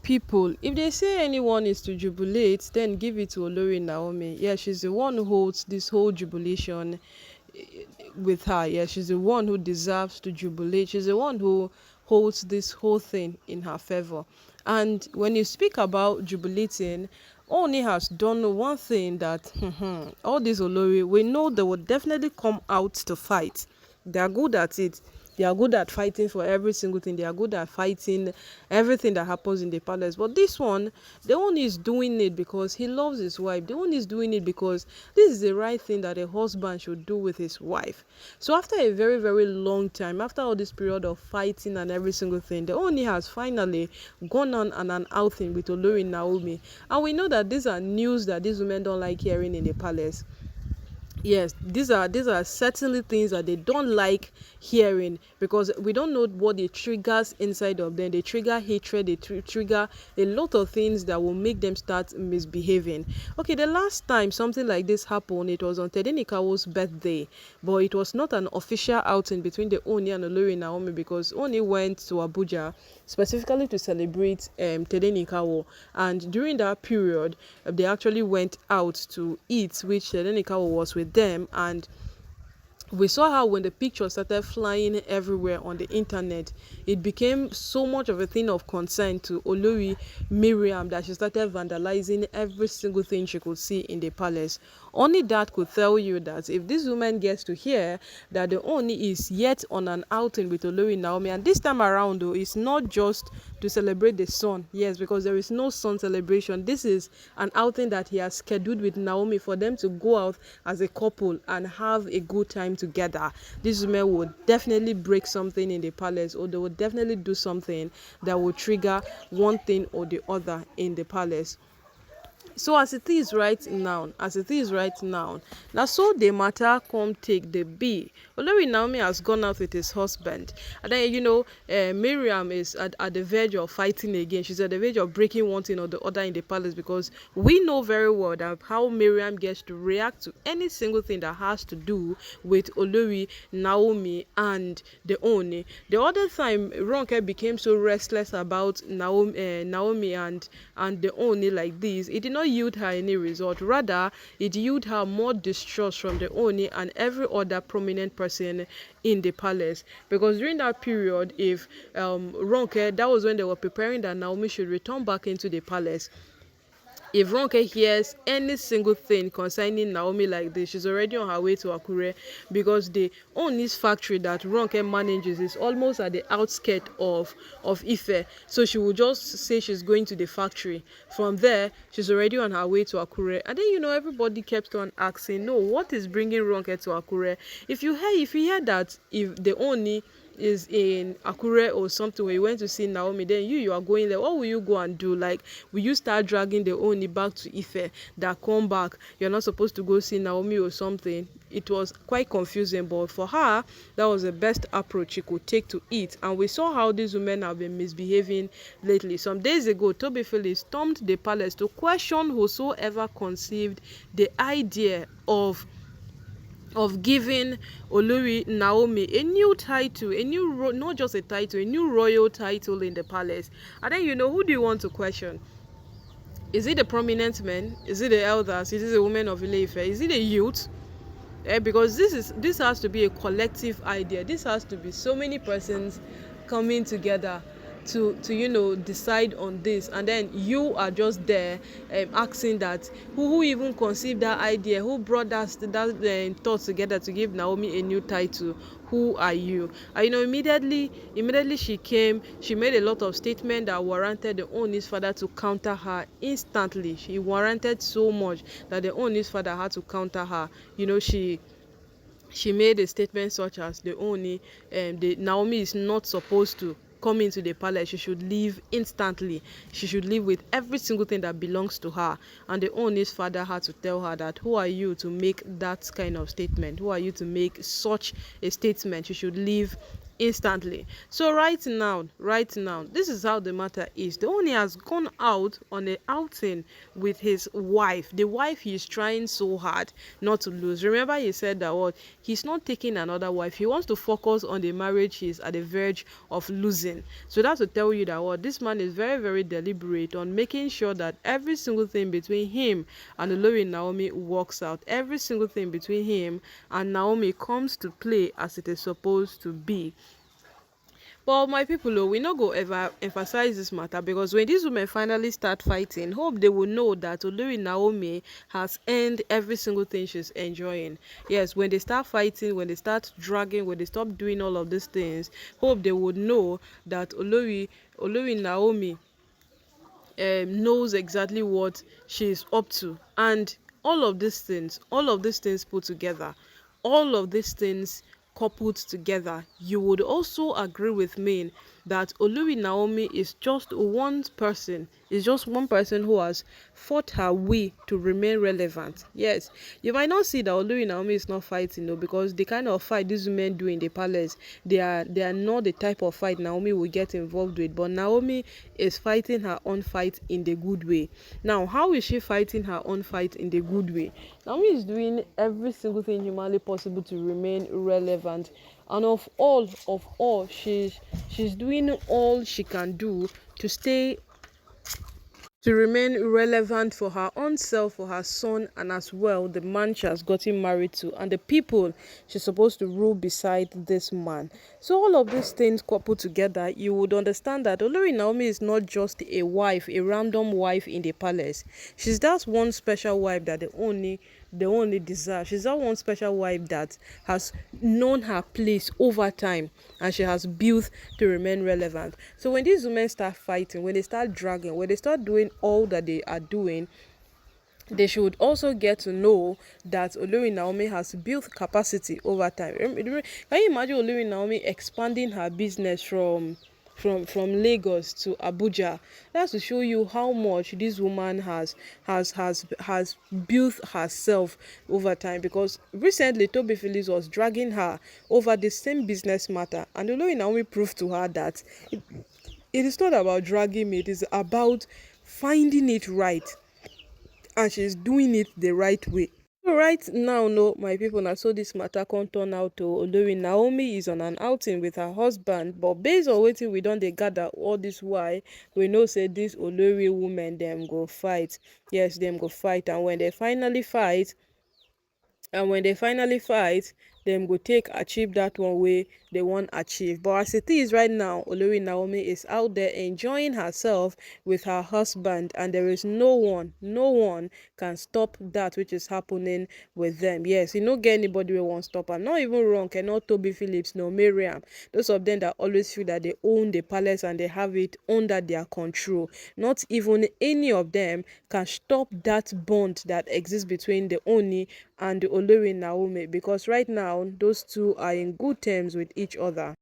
People, if they say anyone is to jubilate, then give it to Olori Naomi. Yeah, she's the one who holds this whole jubilation with her. Yeah, she's the one who deserves to jubilate. She's the one who holds this whole thing in her favor. And when you speak about jubilating, Ooni has done one thing that all these Olori, we know they will definitely come out to fight. They are good at it. They are good at fighting for every single thing. They are good at fighting everything that happens in the palace. But this one, the one is doing it because he loves his wife. The one is doing it because this is the right thing that a husband should do with his wife. So after a very, very long time, after all this period of fighting and every single thing, the Ooni has finally gone on an outing with Olori Naomi. And we know that these are news that these women don't like hearing in the palace. Yes, these are certainly things that they don't like hearing, because we don't know what it triggers inside of them. They trigger hatred, they trigger a lot of things that will make them start misbehaving. Okay, the last time something like this happened, it was on Tedenikawo's birthday, but it was not an official outing between the Ooni and Olori Naomi, because Ooni went to Abuja specifically to celebrate Tedenikawo, and during that period they actually went out to eat, which Tedenikawo was with them. And we saw how when the picture started flying everywhere on the internet, it became so much of a thing of concern to Olori Miriam that she started vandalizing every single thing she could see in the palace. Only that could tell you that if this woman gets to hear that the Oni is yet on an outing with Olori Naomi, and this time around though, it's not just to celebrate the son. Yes, because there is no son celebration. This is an outing that he has scheduled with Naomi for them to go out as a couple and have a good time together. These women would definitely break something in the palace, or they would definitely do something that will trigger one thing or the other in the palace. So as it is right now, now so the matter come take the be. Olori Naomi has gone out with his husband, and then Miriam is at the verge of fighting again. She's at the verge of breaking one thing or the other in the palace, because we know very well that how Miriam gets to react to any single thing that has to do with Olori Naomi and the Ooni. The other time Ronke became so restless about Naomi and the Ooni like this, it did not yield her any result. Rather, it yielded her more distrust from the Ooni and every other prominent person in the palace. Because during that period, if Ronke, that was when they were preparing that Naomi should return back into the palace. If Ronke hears any single thing concerning Naomi like this, she's already on her way to Akure, because the Ooni's factory that Ronke manages is almost at the outskirts of Ife. So she will just say she's going to the factory. From there, she's already on her way to Akure. And then, everybody kept on asking, no, what is bringing Ronke to Akure? If you hear that if the Ooni is in Akure or something where you went to see Naomi, then you are going there, what will you go and do? Like, will you start dragging the Oni back to Ife, that come back, you're not supposed to go see Naomi or something? It was quite confusing, but for her, that was the best approach she could take to it. And we saw how these women have been misbehaving lately. Some days ago, Tobi Phillips stormed the palace to question whosoever conceived the idea of giving Olori Naomi a new title, not just a title, a new royal title in the palace. And then, who do you want to question? Is it the prominent men? Is it the elders? Is it the women of Ile-Ife? Is it the youth? Because this has to be a collective idea. This has to be so many persons coming together to decide on this, and then you are just there asking that who even conceived that idea, who brought that thought together to give Naomi a new title. Who are you? And immediately she came, she made a lot of statements that warranted the Ooni's father to counter her instantly. She warranted so much that the Ooni's father had to counter her. She made a statement such as the Ooni, the Naomi is not supposed to come into the palace. She should leave instantly. She should leave with every single thing that belongs to her. And the Ooni's father had to tell her that, who are you to make that kind of statement? Who are you to make such a statement? She should leave instantly. So right now, this is how the matter is. The Ooni has gone out on a outing with his wife, the wife he is trying so hard not to lose. Remember, he said that what, he's not taking another wife, he wants to focus on the marriage he's at the verge of losing. So that's to tell you that what, this man is very, very deliberate on making sure that every single thing between him and Olori Naomi works out. Every single thing between him and Naomi comes to play as it is supposed to be. But my people, oh, we no go ever emphasize this matter, because when these women finally start fighting, hope they will know that Olori Naomi has earned every single thing she's enjoying. Yes, when they start fighting, when they start dragging, when they stop doing all of these things, hope they would know that Olori Naomi knows exactly what she's up to. And all of these things put together, all of these things coupled together, you would also agree with me that Olori Naomi is just one person who has fought her way to remain relevant. Yes, you might not see that Olori Naomi is not fighting though, because the kind of fight these women do in the palace, they are not the type of fight Naomi will get involved with. But Naomi is fighting her own fight in the good way. Now, how is she fighting her own fight in the good way? Naomi is doing every single thing humanly possible to remain relevant, and of all, she's doing all she can do to remain relevant for her own self, for her son, and as well the man she has gotten married to, and the people she's supposed to rule beside this man. So all of these things coupled together, you would understand that Olori Naomi is not just a wife, a random wife in the palace. She's that one special wife that the only deserve. She's that one special wife that has known her place over time, and she has built to remain relevant. So when these women start fighting, when they start dragging, when they start doing all that they are doing, they should also get to know that Olori Naomi has built capacity over time. Can you imagine Olori Naomi expanding her business from Lagos to Abuja? That's to show you how much this woman has built herself over time. Because recently Tobi Phillips was dragging her over the same business matter, and Olori Naomi proved to her that it is not about dragging me, it is about finding it right, and she's doing it the right way. So right now, no, my people, na so this matter come turn out to Olori Naomi is on an outing with her husband, but based on wetin we don dey gather all this while, we know say this Olori women dem go fight. Yes, dem go fight, and when they finally fight, dem go take achieve that one way they wan achieve. But as it is right now, Olori Naomi is out there enjoying herself with her husband, and there is no one can stop that which is happening with them. Yes, you no get anybody wey wan stop am, not even Ronke, not Tobi Phillips, no Miriam. Those of them that always feel that they own the palace and they have it under their control, not even any of them can stop that bond that exists between the Ooni and the Olori Naomi, because right now those two are in good terms with each other.